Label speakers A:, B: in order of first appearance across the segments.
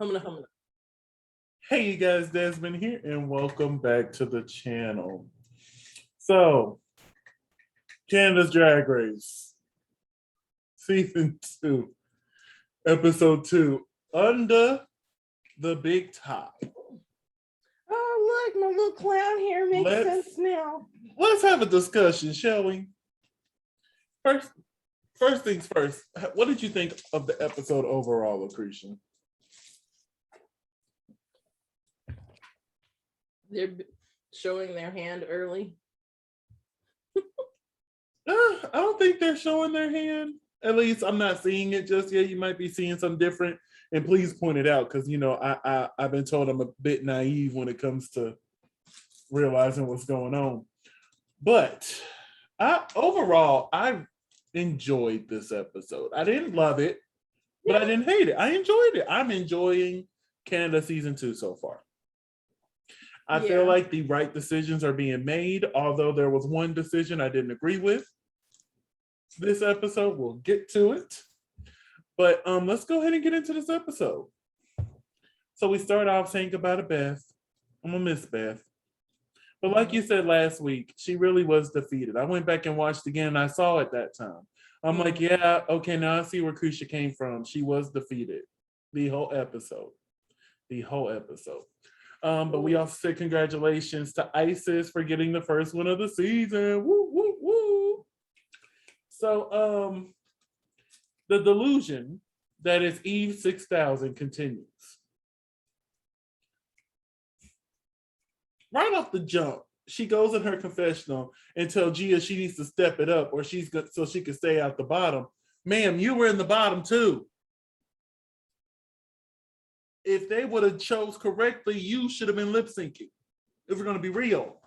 A: Humana.
B: Hey you guys, Desmond here, and welcome back to the channel. So, Canada's Drag Race, Season 2, Episode 2, Under the Bigtop.
A: Oh, look, my little clown hair makes sense now.
B: Let's have a discussion, shall we? First things first, what did you think of the episode overall, LaCresha?
A: They're showing their hand early.
B: I don't think they're showing their hand. At least I'm not seeing it just yet. You might be seeing something different. And please point it out, because I've been told I'm a bit naive when it comes to realizing what's going on. But overall, I enjoyed this episode. I didn't love it, but I didn't hate it. I enjoyed it. I'm enjoying Canada Season 2 so far. I feel like the right decisions are being made, although there was one decision I didn't agree with. This episode, we'll get to it. But let's go ahead and get into this episode. So we start off saying goodbye to Beth. I'm gonna miss Beth. But like you said last week, she really was defeated. I went back and watched again, and I saw it that time. I'm like, yeah, okay, now I see where Couture came from. She was defeated the whole episode. But we also said congratulations to Isis for getting the first one of the season. Woo, woo, woo. So the delusion that is Eve 6000 continues. Right off the jump, she goes in her confessional and tells Gia she needs to step it up, or she's good so she can stay out the bottom. Ma'am, you were in the bottom too. If they would have chose correctly, you should have been lip syncing. If we're gonna be real.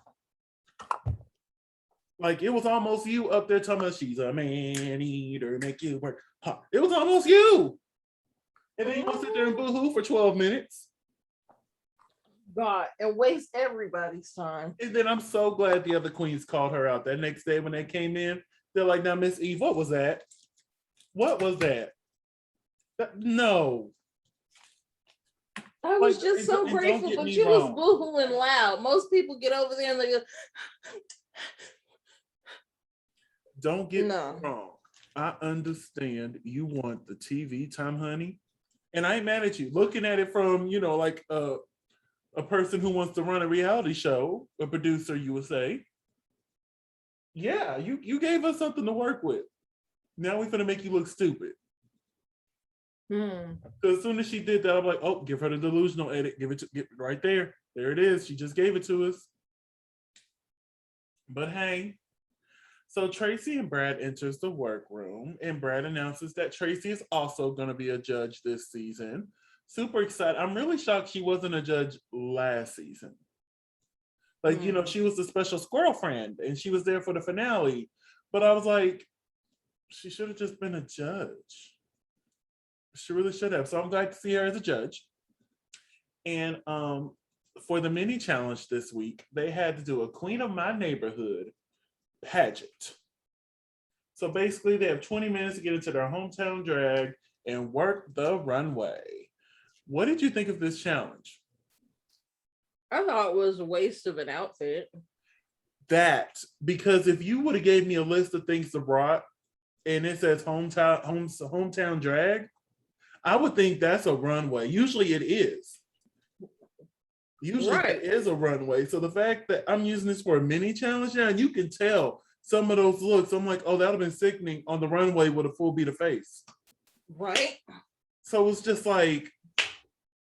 B: Like, it was almost you up there talking about she's a man eater, make you work. Huh. It was almost you. And then you want to sit there and boo-hoo for 12 minutes.
A: God, and waste everybody's time.
B: And then I'm so glad the other queens called her out that next day when they came in. They're like, now, Miss Eve, what was that? What was that? No.
A: I was just so grateful, but you was boo-hooing loud. Most people get over there and they go,
B: don't get me wrong. I understand you want the TV time, honey. And I ain't mad at you. Looking at it from, like a person who wants to run a reality show, a producer, you would say. Yeah, you gave us something to work with. Now we're gonna make you look stupid. So as soon as she did that, I'm like, oh, give her the delusional edit. Get it right there. There it is. She just gave it to us. But hey, so Tracy and Brad enters the workroom, and Brad announces that Tracy is also going to be a judge this season. Super excited. I'm really shocked she wasn't a judge last season. Like, she was the special squirrel friend, and she was there for the finale. But I was like, she should have just been a judge. She really should have. So I'm glad to see her as a judge. And for the mini challenge this week, they had to do a Queen of My Neighborhood pageant. So basically, they have 20 minutes to get into their hometown drag and work the runway. What did you think of this challenge?
A: I thought it was a waste of an outfit.
B: That, because if you would have gave me a list of things to brought and it says hometown drag, I would think that's a runway. Usually it is. Usually it is a runway. So the fact that I'm using this for a mini challenge now, and you can tell some of those looks, I'm like, oh, that would have been sickening on the runway with a full beat of face.
A: Right.
B: So it's just like,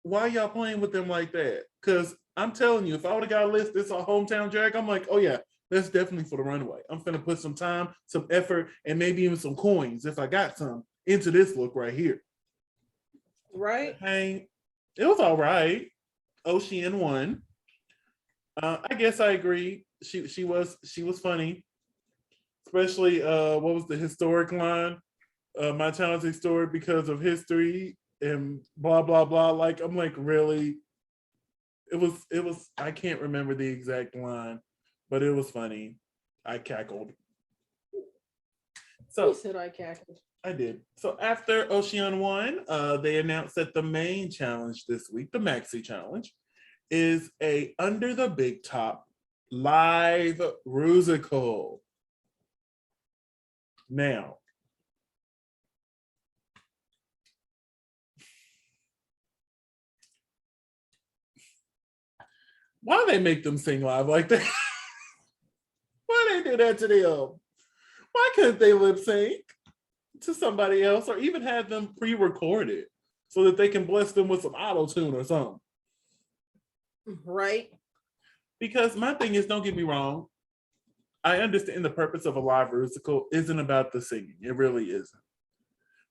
B: why y'all playing with them like that? Because I'm telling you, if I would have got a list, this a hometown drag, I'm like, oh yeah, that's definitely for the runway. I'm finna put some time, some effort, and maybe even some coins, if I got some, into this look right here.
A: Right.
B: Hey, it was all right. Ocean won. I guess I agree. She was funny, especially what was the historic line? My town is historic because of history and blah blah blah. Like, I'm like, really? It was. I can't remember the exact line, but it was funny. I cackled. So
A: he said I cackled.
B: I did. So after Ocean won, they announced that the main challenge this week, the Maxi Challenge, is a Under the Bigtop live rusical. Now, why they make them sing live like that? Why they do that to them? Why couldn't they lip sync to somebody else or even have them pre-recorded so that they can bless them with some auto-tune or something?
A: Right.
B: Because my thing is, don't get me wrong, I understand the purpose of a live musical isn't about the singing. It really isn't.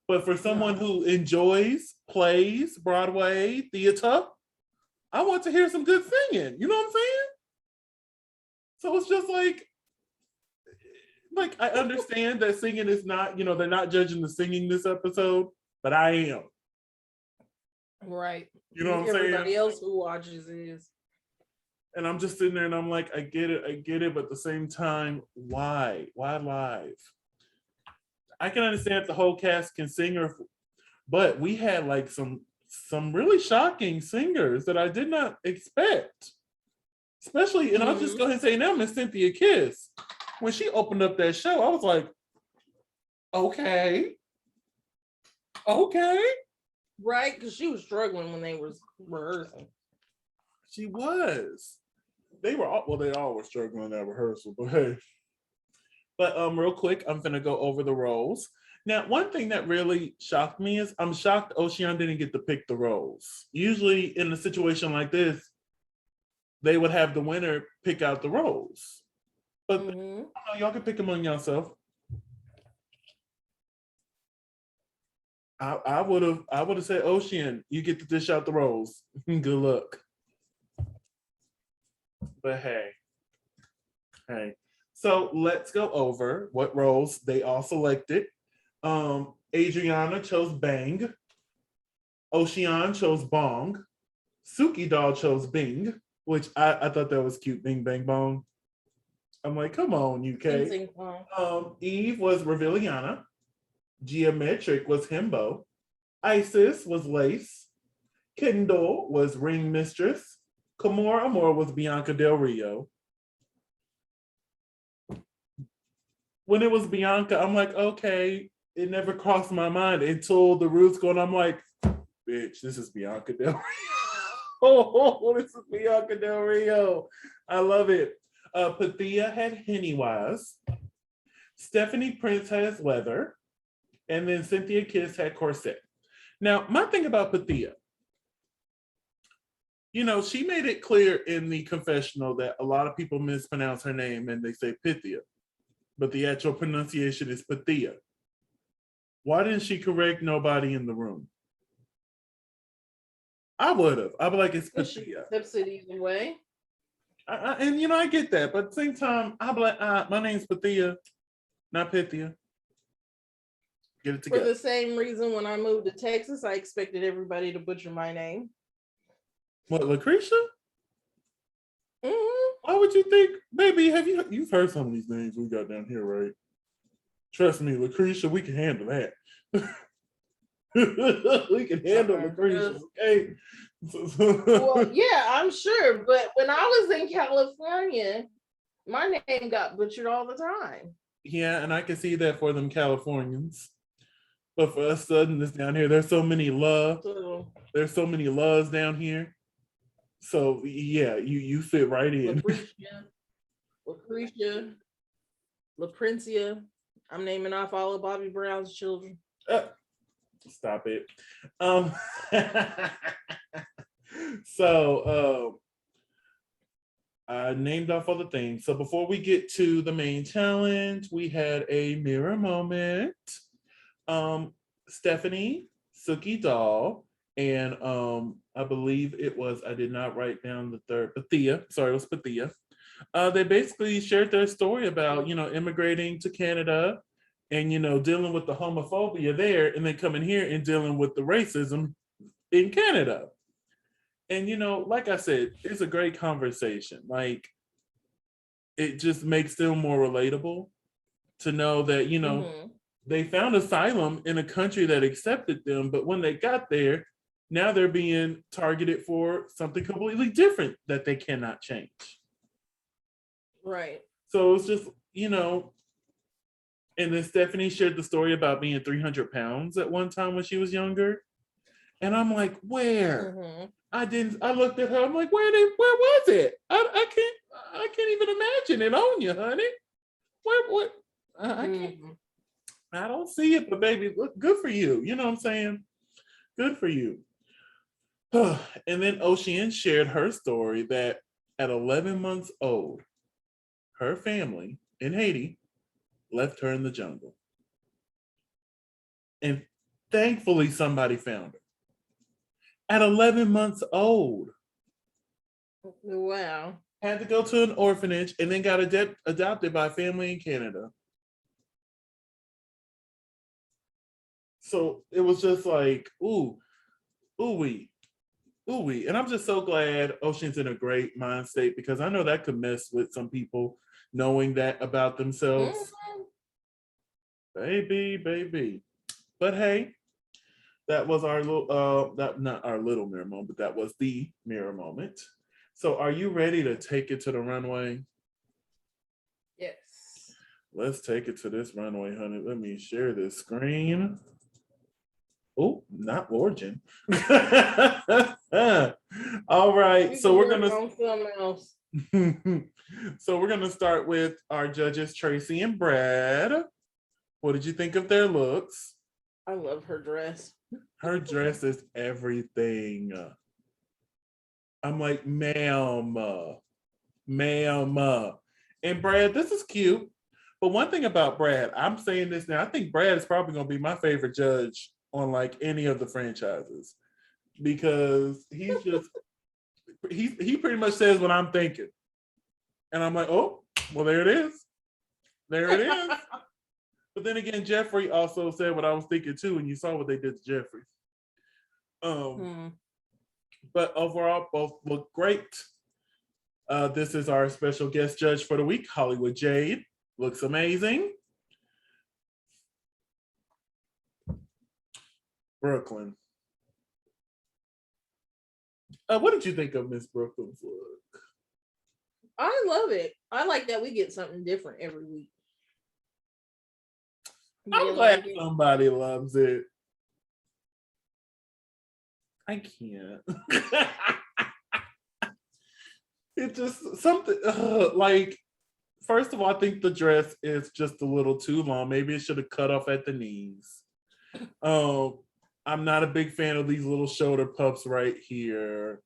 B: But for someone who enjoys, plays Broadway theater, I want to hear some good singing. You know what I'm saying? So it's just like I understand that singing is not, they're not judging the singing this episode, but I am.
A: Right.
B: You know what I'm saying?
A: Everybody else who watches is.
B: And I'm just sitting there and I'm like, I get it, but at the same time, why? Why live? I can understand if the whole cast can sing, but we had like some really shocking singers that I did not expect. Especially, and I'll just go ahead and say now, Miss Cynthia Kiss. When she opened up that show, I was like, okay.
A: Right, because she was struggling when they was rehearsing.
B: She was. They all were struggling at rehearsal, but hey. But real quick, I'm gonna go over the roles. Now, one thing that really shocked me is I'm shocked Ocean didn't get to pick the roles. Usually in a situation like this, they would have the winner pick out the roles. But y'all can pick among yourself. I would have said, Ocean, you get to dish out the roles. Good luck. But hey. So let's go over what roles they all selected. Adriana chose Bang. Ocean chose Bong. Suki Doll chose Bing, which I thought that was cute. Bing Bang Bong. I'm like, come on, UK. Eve was Reviliana. Geometric was Himbo. Isis was Lace. Kendall was Ring Mistress. Kimura Amor was Bianca Del Rio. When it was Bianca, I'm like, okay, it never crossed my mind until the roots going, I'm like, bitch, this is Bianca Del Rio. Oh, this is Bianca Del Rio. I love it. Pathia had Pennywise. Stephanie Prince has Leather. And then Cynthia Kiss had Corset. Now, my thing about Pathia, she made it clear in the confessional that a lot of people mispronounce her name and they say Pythia, but the actual pronunciation is Pathia. Why didn't she correct nobody in the room? I would have. I'd be like, it's Pathia.
A: Steps it either way.
B: And I get that, but at the same time, I'd be like, my name's Pathia, not Pythia. Get it together.
A: For the same reason, when I moved to Texas, I expected everybody to butcher my name.
B: What, LaCresha? Why would you think, baby? You've heard some of these names we got down here, right? Trust me, LaCresha, we can handle that. We can handle LaCresha, okay?
A: Well, yeah, I'm sure. But when I was in California, my name got butchered all the time.
B: Yeah, and I can see that for them Californians. But for us Southerners down here, there's so many there's so many loves down here. So yeah, you fit right in.
A: LaCresha, LaPrincia. I'm naming off all of Bobby Brown's children.
B: Stop it. So I named off all the things. So before we get to the main challenge, we had a mirror moment. Stephanie, Suki Doll, and I believe it was, I did not write down the third, Pathia. Sorry, it was Pathia. They basically shared their story about, immigrating to Canada and, dealing with the homophobia there and then coming here and dealing with the racism in Canada. And, like I said, it's a great conversation. Like, it just makes them more relatable to know that, they found asylum in a country that accepted them, but when they got there, now they're being targeted for something completely different that they cannot change.
A: Right.
B: So it's just, and then Stephanie shared the story about being 300 pounds at one time when she was younger. And I'm like, where?
A: Mm-hmm.
B: I looked at her, I'm like, where was it? I can't even imagine it on you, honey. What? I can't. I don't see it, but baby, look, good for you. You know what I'm saying? Good for you. And then Ocean shared her story that at 11 months old, her family in Haiti left her in the jungle. And thankfully, somebody found her. At 11 months old.
A: Wow.
B: Had to go to an orphanage and then got adopted by a family in Canada. So it was just like, ooh-wee. And I'm just so glad Ocean's in a great mind state, because I know that could mess with some people knowing that about themselves. Baby. But hey, that was our little, not our little mirror moment, but that was the mirror moment. So are you ready to take it to the runway?
A: Yes.
B: Let's take it to this runway, honey. Let me share this screen. Oh, not origin. All right. So we're gonna
A: something else.
B: So we're gonna start with our judges, Tracy and Brad. What did you think of their looks?
A: I love her dress.
B: Her dress is everything. I'm like, ma'am. And Brad, this is cute. But one thing about Brad, I'm saying this now, I think Brad is probably gonna be my favorite judge on like any of the franchises, because he's just he pretty much says what I'm thinking. And I'm like, oh, well, there it is. There it is. But then again, Jeffrey also said what I was thinking too, and you saw what they did to Jeffrey. But overall, both look great. This is our special guest judge for the week, Hollywood Jade. Looks amazing. Brooklyn. What did you think of Miss Brooklyn's look?
A: I love it. I like that we get something different every week.
B: I'm glad somebody loves it. I can't. It just something like, first of all, I think the dress is just a little too long. Maybe it should have cut off at the knees. I'm not a big fan of these little shoulder puffs right here.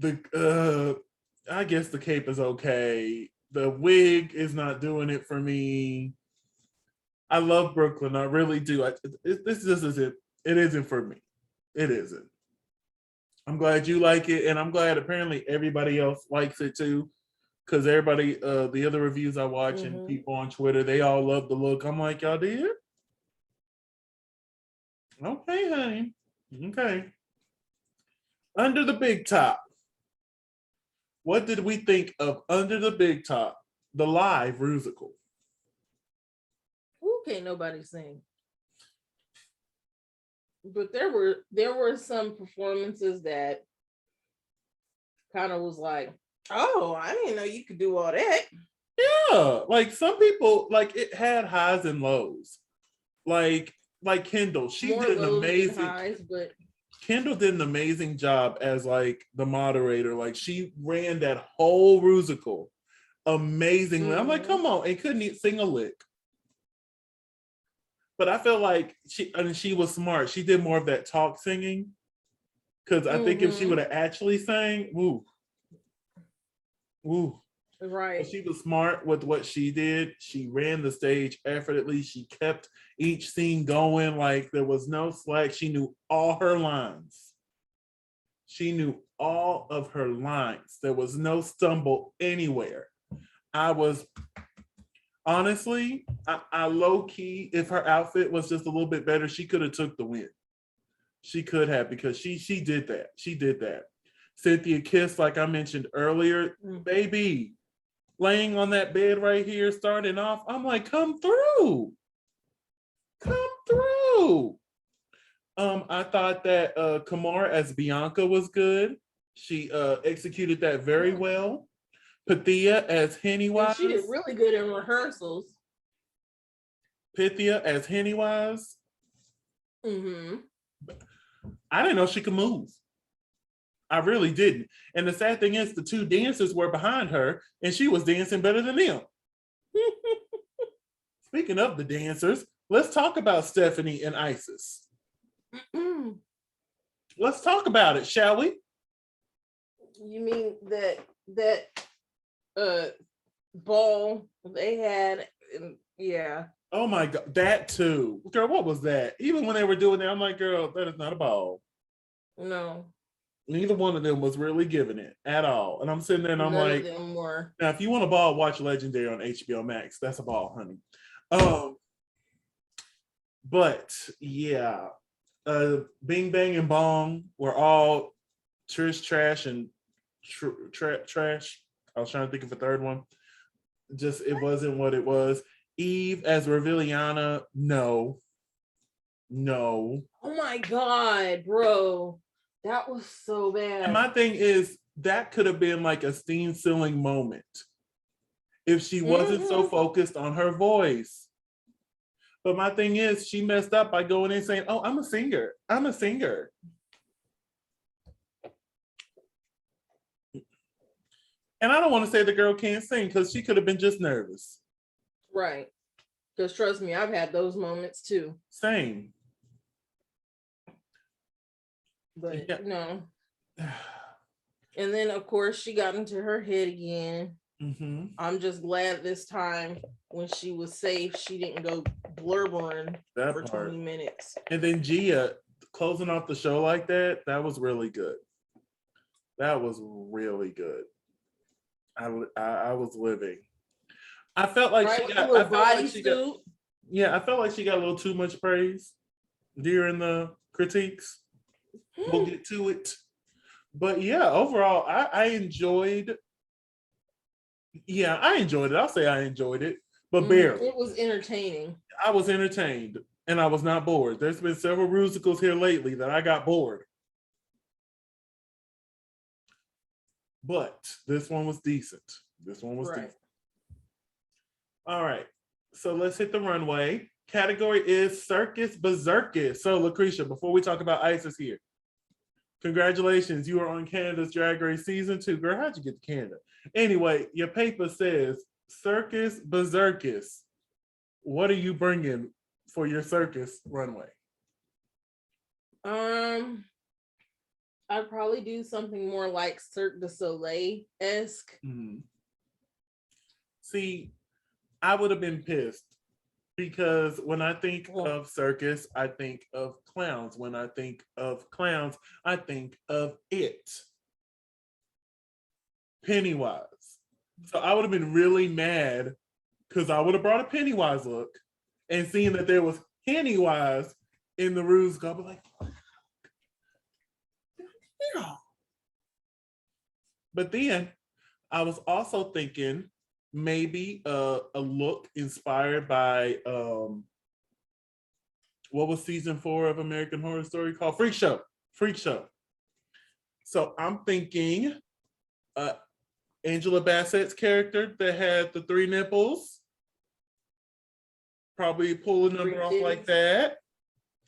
B: I guess the cape is okay. The wig is not doing it for me. I love Brooklyn. I really do. This isn't. It isn't for me. It isn't. I'm glad you like it, and I'm glad apparently everybody else likes it too. Because everybody, the other reviews I watch and people on Twitter, they all love the look. I'm like, y'all did? Okay, honey. Okay. Under the Big Top. What did we think of Under the Big Top, the live musical?
A: Who can't nobody sing? But there were some performances that kind of was like, oh, I didn't know you could do all that.
B: Yeah, like some people, like it had highs and lows. Like Kendall, she
A: More
B: did an
A: lows than
B: amazing.
A: highs, but
B: Kendall did an amazing job as like the moderator. Like she ran that whole musical amazingly. I'm like, come on, and couldn't sing a lick. But I felt like she was smart. She did more of that talk singing. Because I think if she would have actually sang, woo.
A: Right.
B: But she was smart with what she did. She ran the stage effortlessly. She kept each scene going like there was no slack. She knew all her lines. She knew all of her lines. There was no stumble anywhere. Honestly, I low key, if her outfit was just a little bit better, she could have took the win. She could have, because she did that. She did that. Cynthia Kiss, like I mentioned earlier, baby, laying on that bed right here, starting off, I'm like, come through. Come through. I thought that Kimura as Bianca was good. She executed that very well. Pythia as Pennywise.
A: She did really good in rehearsals.
B: Pythia as Pennywise.
A: Mm-hmm.
B: I didn't know she could move. I really didn't. And the sad thing is, the two dancers were behind her, and she was dancing better than them. Speaking of the dancers, let's talk about Stephanie and Isis. Let's talk about it, shall we?
A: You mean that ball they had? Yeah.
B: Oh my God, that too. Girl, what was that? Even when they were doing that, I'm like, girl, that is not a ball.
A: No.
B: Neither one of them was really giving it at all. And I'm sitting there and I'm
A: None
B: like,
A: of them were.
B: now if you want a ball, watch Legendary on HBO Max. That's a ball, honey. But yeah, Bing Bang and Bong were all Trish Trash and Trash. I was trying to think of a third one. Just it wasn't what it was. Eve as Reviliana, no.
A: Oh my God, bro. That was so bad.
B: And my thing is, that could have been like a steam ceiling moment if she wasn't so focused on her voice. But my thing is, she messed up by going in saying, oh, I'm a singer. I'm a singer. And I don't want to say the girl can't sing because she could have been just nervous.
A: Right. Because trust me, I've had those moments too.
B: Same.
A: But yeah. No. And then, of course, she got into her head again.
B: Mm-hmm.
A: I'm just glad this time when she was safe, she didn't go blurbering for 20 minutes.
B: And then Gia closing off the show like that, that was really good. That was really good. I was living. I felt like she got I felt like she got, yeah, I felt like she got a little too much praise during the critiques. We'll get to it. But yeah, overall, I enjoyed. Yeah, I enjoyed it. I'll say I enjoyed it, but barely.
A: It was entertaining.
B: I was entertained, and I was not bored. There's been several musicals here lately that I got bored. But this one was decent. This one was decent. All right, so let's hit the runway. Category is Circus Berserkers. So, LaCresha, before we talk about Isis here, congratulations, you are on Canada's Drag Race Season 2. Girl, how'd you get to Canada? Anyway, your paper says Circus Berserkers. What are you bringing for your circus runway?
A: I'd probably do something more like Cirque du Soleil-esque.
B: Mm-hmm. See, I would have been pissed because when I think of circus, I think of clowns. When I think of clowns, I think of it. Pennywise. So I would have been really mad because I would have brought a Pennywise look and seeing that there was Pennywise in the ruse, I'd be like, yeah. But then I was also thinking maybe a look inspired by what was season 4 of American Horror Story called? Freak Show. So I'm thinking Angela Bassett's character that had the 3 nipples. Probably pull a number off like that.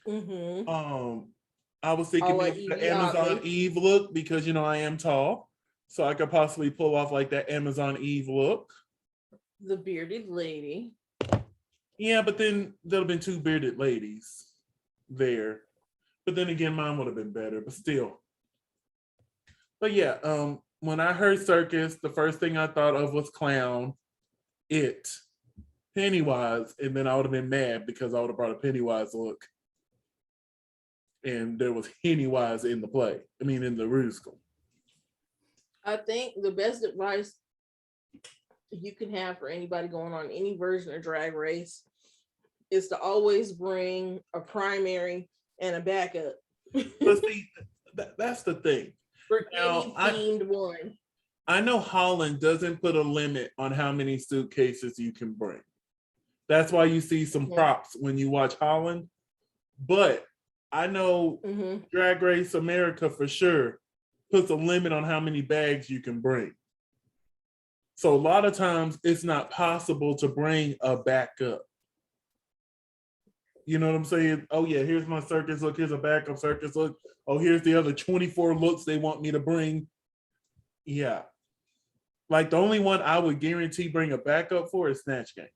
B: Mm-hmm. I was thinking maybe the Amazon Eve look because I am tall. So I could possibly pull off like that Amazon Eve look.
A: The bearded lady.
B: Yeah, but then there'll have been 2 bearded ladies there. But then again, mine would have been better, but still. But yeah, when I heard circus, the first thing I thought of was clown, it, Pennywise, and then I would have been mad because I would have brought a Pennywise look. And there was Pennywise in the play. In the musical.
A: I think the best advice you can have for anybody going on any version of Drag Race is to always bring a primary and a backup.
B: But see, that's the thing.
A: For any themed one.
B: I know Holland doesn't put a limit on how many suitcases you can bring. That's why you see some props when you watch Holland. But I know Drag Race America for sure puts a limit on how many bags you can bring. So a lot of times it's not possible to bring a backup. You know what I'm saying? Oh yeah, here's my circus look. Here's a backup circus look. Oh, here's the other 24 looks they want me to bring. Yeah. Like the only one I would guarantee bring a backup for is Snatch Game.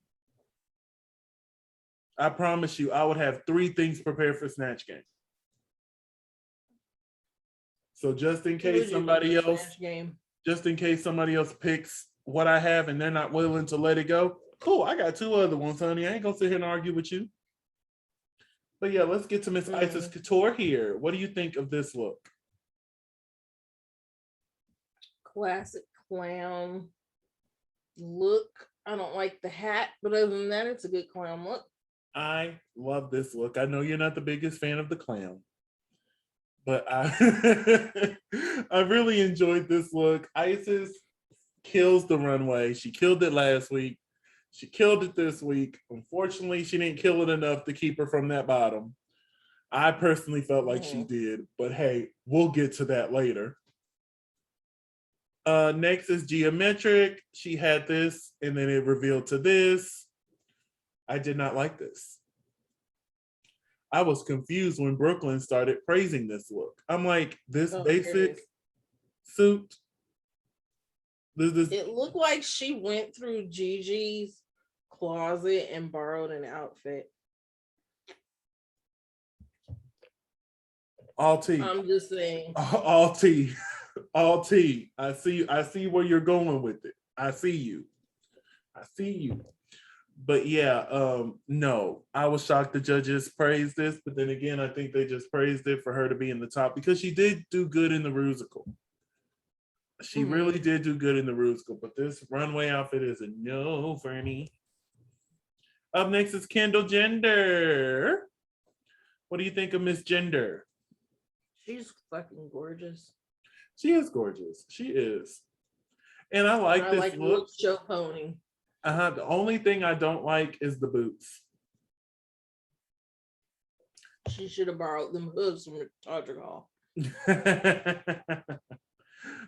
B: I promise you, I would have 3 things prepared for Snatch Game. So just in case somebody else picks what I have and they're not willing to let it go, cool, I got 2 other ones, honey. I ain't gonna sit here and argue with you. But yeah, let's get to Miss Isis Couture here. What do you think of this look?
A: Classic clown look. I don't like the hat, but other than that, it's a good clown look.
B: I love this look. I know you're not the biggest fan of the clown, but I I really enjoyed this look. Isis kills the runway. She killed it last week. She killed it this week. Unfortunately, she didn't kill it enough to keep her from that bottom. I personally felt like she did, but hey, we'll get to that later. Next is Geometric. She had this, and then it revealed to this. I did not like this. I was confused when Brooklyn started praising this look. I'm like, this basic suit.
A: It looked like she went through Gigi's closet and borrowed an outfit.
B: All tea.
A: I'm just saying.
B: All tea. All tea. I see where you're going with it. I see you. But yeah, no, I was shocked the judges praised this, but then again, I think they just praised it for her to be in the top because she did do good in the Rusical. She really did do good in the Rusical, but this runway outfit is a no for me. Up next is Kendall Gender. What do you think of Miss Gender?
A: She's fucking gorgeous.
B: She is gorgeous. She is. And I like this look.
A: Show pony.
B: The only thing I don't like is the boots.
A: She should have borrowed them hooves from the Todrick Hall.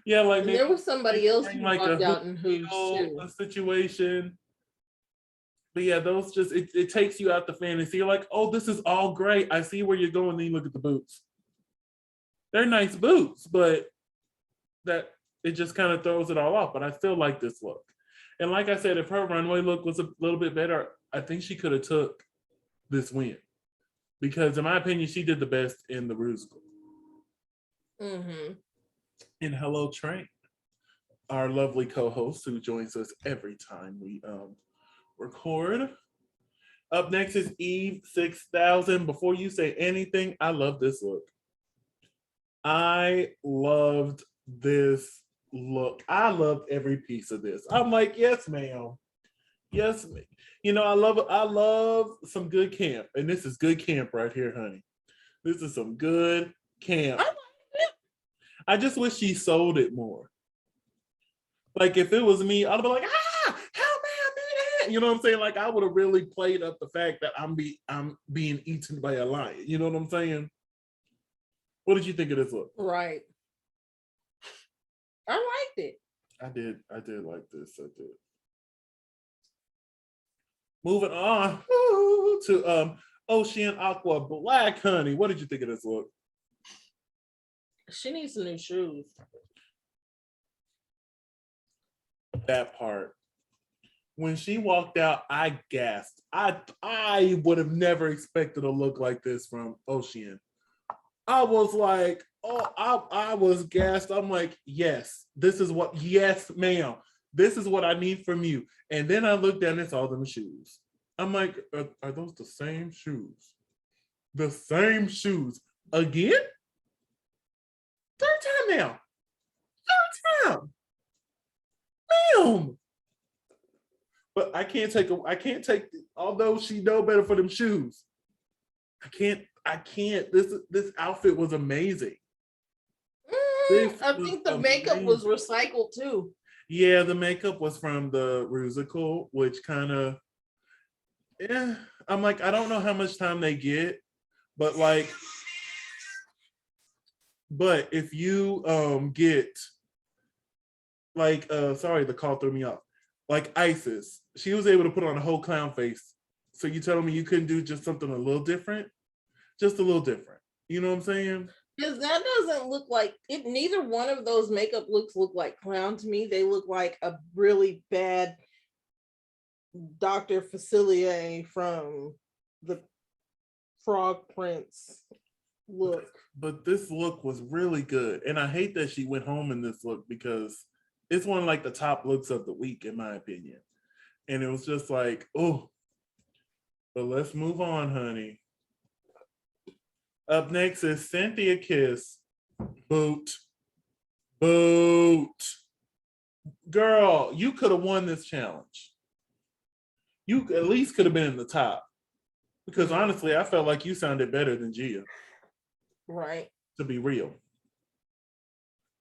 B: Yeah, like
A: there was somebody else who walked out in hooves too.
B: A situation. But yeah, those just it takes you out the fantasy. You're like, oh, this is all great. I see where you're going. Then you look at the boots. They're nice boots, but that it just kind of throws it all off. But I still like this look. And like I said, if her runway look was a little bit better, I think she could have took this win. Because in my opinion, she did the best in the Rusical. And hello, Train, our lovely co-host who joins us every time we record. Up next is Eve 6000. Before you say anything, I love this look. I loved this look. I loved every piece of this. I'm like, yes, ma'am. Yes, ma'am. You know, I love some good camp. And this is good camp right here, honey. This is some good camp. I just wish she sold it more. Like if it was me, I'd be like, how may I be that? You know what I'm saying? Like I would have really played up the fact that I'm being eaten by a lion. You know what I'm saying? What did you think of this look?
A: Right. I liked it.
B: I did like this. I did. Moving on to Ocean Aqua Black, honey. What did you think of this look?
A: She needs some new shoes.
B: That part. When she walked out, I gasped. I would have never expected a look like this from Ocean. I was like, oh, I was gassed. I'm like, yes, yes, ma'am. This is what I need from you. And then I looked down and saw them shoes. I'm like, are those the same shoes? The same shoes. Again? Third time now. Third time. Ma'am. But I can't take, although she know better for them shoes. I can't. This outfit was amazing.
A: I think the makeup was recycled too.
B: Yeah, the makeup was from the Rusical, which kind of Yeah, I'm like, I don't know how much time they get, but like, but if you get like sorry, the call threw me off. Like Isis, she was able to put on a whole clown face. So you telling me you couldn't do just something a little different? Just a little different. You know what I'm saying?
A: Because that doesn't look like it. Neither one of those makeup looks look like clown to me. They look like a really bad Dr. Facilier from the Frog Prince look.
B: But this look was really good. And I hate that she went home in this look because it's one of like the top looks of the week, in my opinion. And it was just like, oh, but let's move on, honey. Up next is Cynthia Kiss. Boot. Boot. Girl, you could have won this challenge. You at least could have been in the top. Because honestly, I felt like you sounded better than Gia.
A: Right.
B: To be real.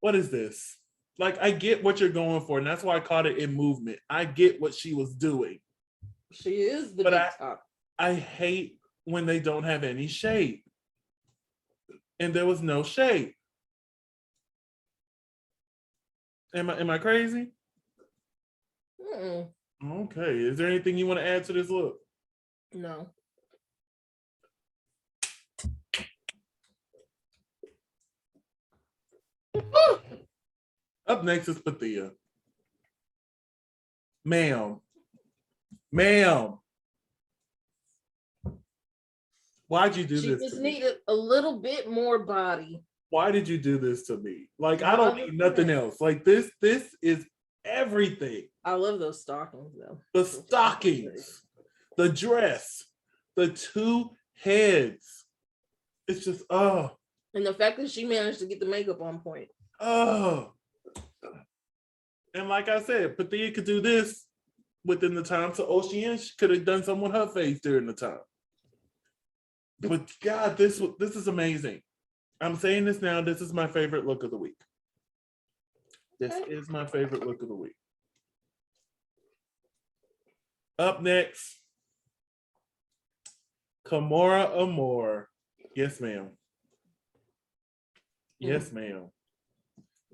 B: What is this? Like, I get what you're going for, and that's why I caught it in movement. I get what she was doing.
A: She is the
B: but
A: big top.
B: I hate when they don't have any shape. And there was no shape. Am I crazy?
A: Mm-mm.
B: Okay. Is there anything you want to add to this look?
A: No.
B: Up next is Pathia. Ma'am. Ma'am. Why'd you do
A: She
B: this
A: just
B: to me?
A: needed a little bit more body.
B: Why did you do this to me? Like, I don't need nothing else. Like, this is everything.
A: I love those stockings though.
B: The stockings, the dress, the two heads. It's just, oh.
A: And the fact that she managed to get the makeup on point.
B: Oh. And like I said, Pathia could do this within the time. So Ocean could have done something with her face during the time. But God, this is amazing. I'm saying this now. This is my favorite look of the week. This is my favorite look of the week. Up next, Kimura Amore. Yes, ma'am. Yes, ma'am.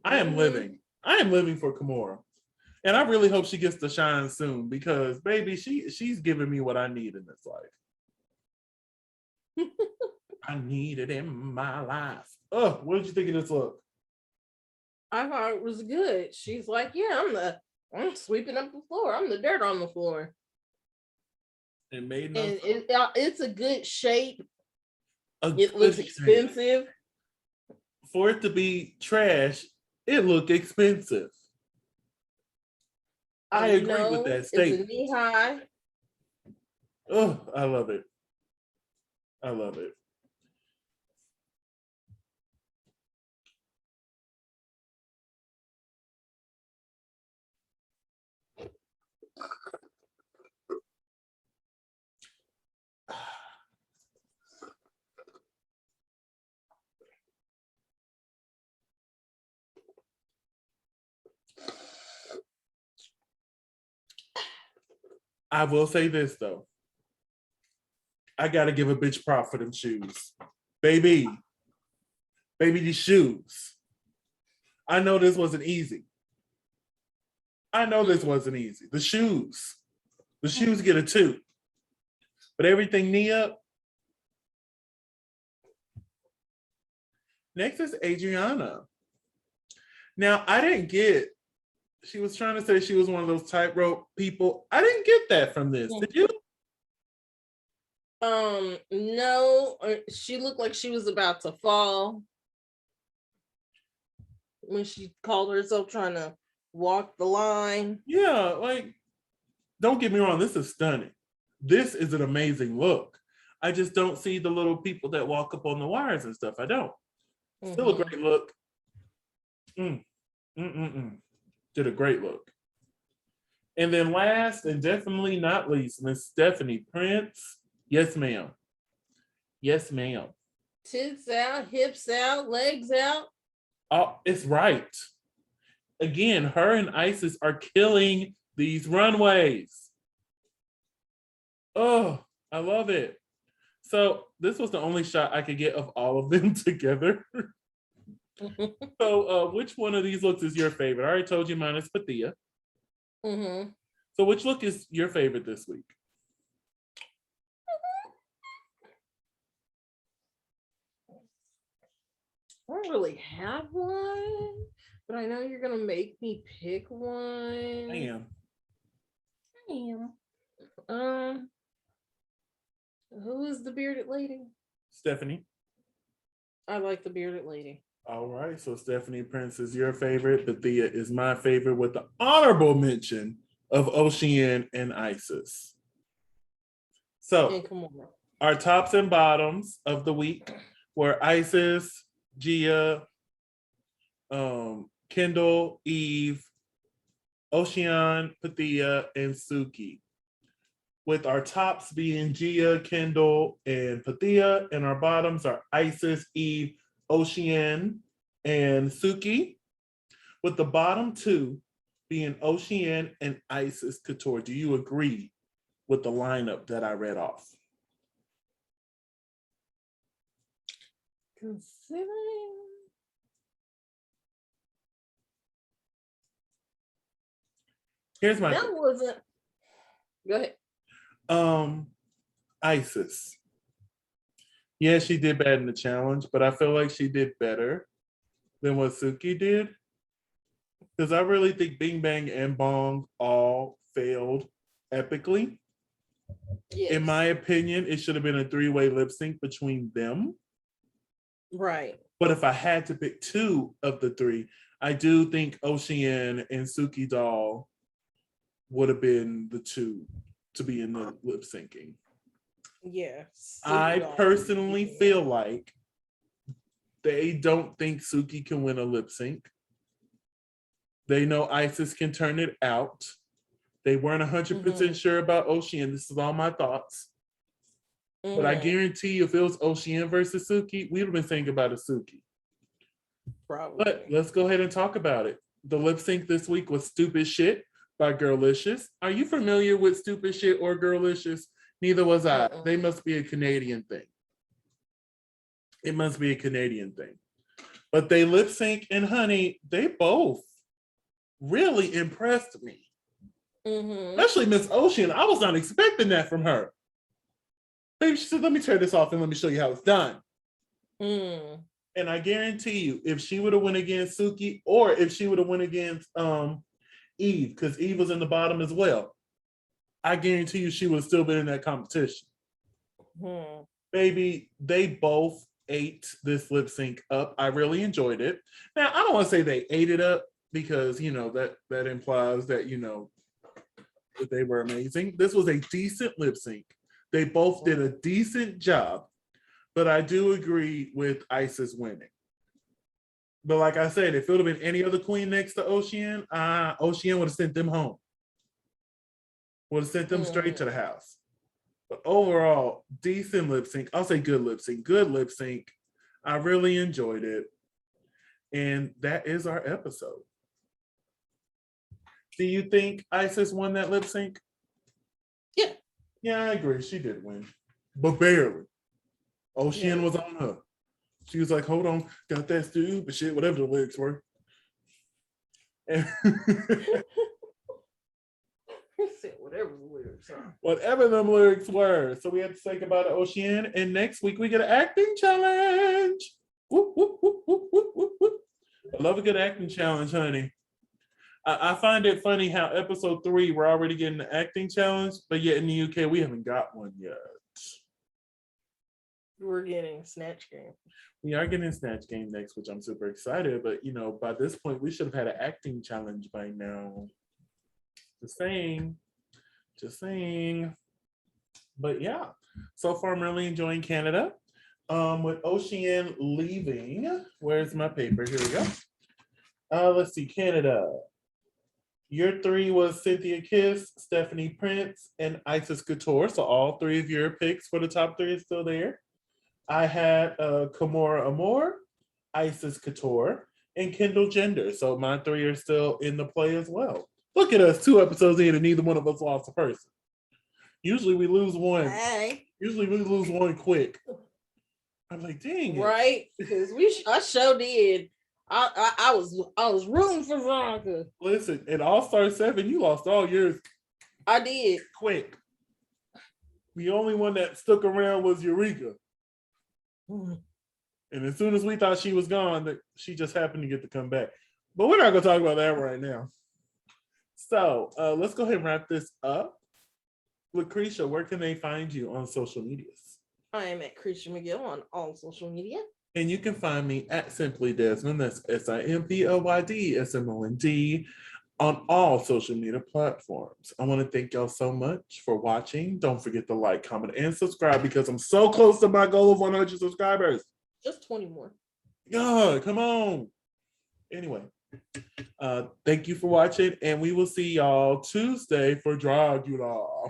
B: I am living. I am living for Kimura. And I really hope she gets to shine soon because, baby, she's giving me what I need in this life. I need it in my life. Oh, what did you think of this look?
A: I thought it was good. She's like, yeah, I'm sweeping up the floor. I'm the dirt on the floor.
B: It made
A: no and it's a good shape. It
B: looks
A: expensive.
B: For it to be trash, it looked expensive. I agree with that statement.
A: It's a knee high.
B: Oh, I love it. I love it. I will say this though. I gotta give a bitch prop for them shoes. Baby, these shoes. I know this wasn't easy. The shoes get a 2. But everything knee up. Next is Adriana. Now, I didn't get, she was trying to say she was one of those tightrope people. I didn't get that from this. Did you?
A: No, she looked like she was about to fall when she called herself trying to walk the line.
B: Yeah, like, don't get me wrong, this is stunning. This is an amazing look. I just don't see the little people that walk up on the wires and stuff. I don't. Still a great look. Did a great look. And then last and definitely not least, Miss Stephanie Prince. Yes, ma'am. Yes, ma'am.
A: Tits out, hips out, legs out.
B: Oh, it's right. Again, her and Isis are killing these runways. Oh, I love it. So this was the only shot I could get of all of them together. So which one of these looks is your favorite? I already told you mine is Pathia.
A: Mm-hmm.
B: So which look is your favorite this week?
A: I don't really have one, but I know you're gonna make me pick one.
B: I am.
A: I am. Who is the bearded lady?
B: Stephanie.
A: I like the bearded lady.
B: All right. So Stephanie Prince is your favorite. Pathia is my favorite with the honorable mention of Ocean and Isis. So
A: And Kimura.
B: our tops and bottoms of the week were Isis, Gia, Kendall, Eve, Ocean, Pathia, and Suki. With our tops being Gia, Kendall, and Pathia, and our bottoms are Isis, Eve, Ocean, and Suki. With the bottom two being Ocean and Isis Couture. Do you agree with the lineup that I read off?
A: Considering
B: Here's my
A: that wasn't. Go ahead.
B: Isis. Yeah, she did bad in the challenge, but I feel like she did better than what Suki did. Because I really think Bing Bang and Bong all failed epically.
A: Yes.
B: In my opinion, it should have been a 3-way lip sync between them.
A: Right.
B: But if I had to pick two of the three, I do think Ocean and Suki Doll would have been the two to be in the lip syncing.
A: Yes.
B: I personally feel like they don't think Suki can win a lip sync. They know Isis can turn it out. They weren't 100% sure about Ocean. This is all my thoughts. But I guarantee you, if it was Ocean versus Suki, we would have been thinking about a Suki.
A: Probably.
B: But let's go ahead and talk about it. The lip sync this week was Stupid Shit by Girlicious. Are you familiar with Stupid Shit or Girlicious? Neither was I. They must be a Canadian thing. It must be a Canadian thing. But they lip sync, and honey, they both really impressed me. Especially Miss Ocean. I was not expecting that from her. Baby, she said, let me turn this off and let me show you how it's done. And I guarantee you, if she would have went against Suki, or if she would have went against Eve, because Eve was in the bottom as well, I guarantee you she would have still been in that competition. Baby, they both ate this lip sync up. I really enjoyed it. Now, I don't want to say they ate it up because, you know, that implies that, you know, that they were amazing. This was a decent lip sync. They both did a decent job, but I do agree with Isis winning. But like I said, if it would have been any other queen next to Ocean, Ocean would have sent them home. Would have sent them straight to the house. But overall, decent lip sync. I'll say good lip sync. Good lip sync. I really enjoyed it. And that is our episode. Do you think Isis won that lip sync?
A: Yeah.
B: Yeah, I agree. She did win. But barely. Ocean was on her. She was like, hold on, got that stupid shit, whatever the lyrics were.
A: Whatever the lyrics are.
B: Whatever them lyrics were. So we had to say goodbye to Ocean. And next week we get an acting challenge. Whoop, whoop, whoop, whoop, whoop, whoop, whoop. I love a good acting challenge, honey. I find it funny how episode 3, we're already getting the acting challenge, but yet in the UK, we haven't got one yet.
A: We're getting Snatch Game.
B: We are getting Snatch Game next, which I'm super excited. But, you know, by this point, we should have had an acting challenge by now. Just saying. Just saying. But yeah, so far I'm really enjoying Canada. With Ocean leaving, where's my paper? Here we go. Let's see, Canada. Your 3 was Cynthia Kiss, Stephanie Prince, and Isis Couture. So all 3 of your picks for the top 3 is still there. I had Kimura Amor, Isis Couture, and Kendall Gender. So my 3 are still in the play as well. Look at us, 2 episodes in and neither one of us lost a person. Usually we lose one.
A: Hey.
B: Usually we lose one quick. I'm like, dang it.
A: Right? Because I sure did. I was rooting for Veronica.
B: Listen, in All-Star 7, you lost all yours
A: I did.
B: quick. The only one that stuck around was Eureka. And as soon as we thought she was gone, she just happened to get to come back. But we're not going to talk about that right now. So let's go ahead and wrap this up. LaCresha, where can they find you on social medias?
A: I am at Creature McGill on all social media.
B: And you can find me at Simply Desmond. That's SimplyDesmond on all social media platforms. I want to thank y'all so much for watching. Don't forget to like, comment, and subscribe because I'm so close to my goal of 100 subscribers.
A: Just 20 more.
B: God, come on. Anyway, thank you for watching, and we will see y'all Tuesday for Dragula.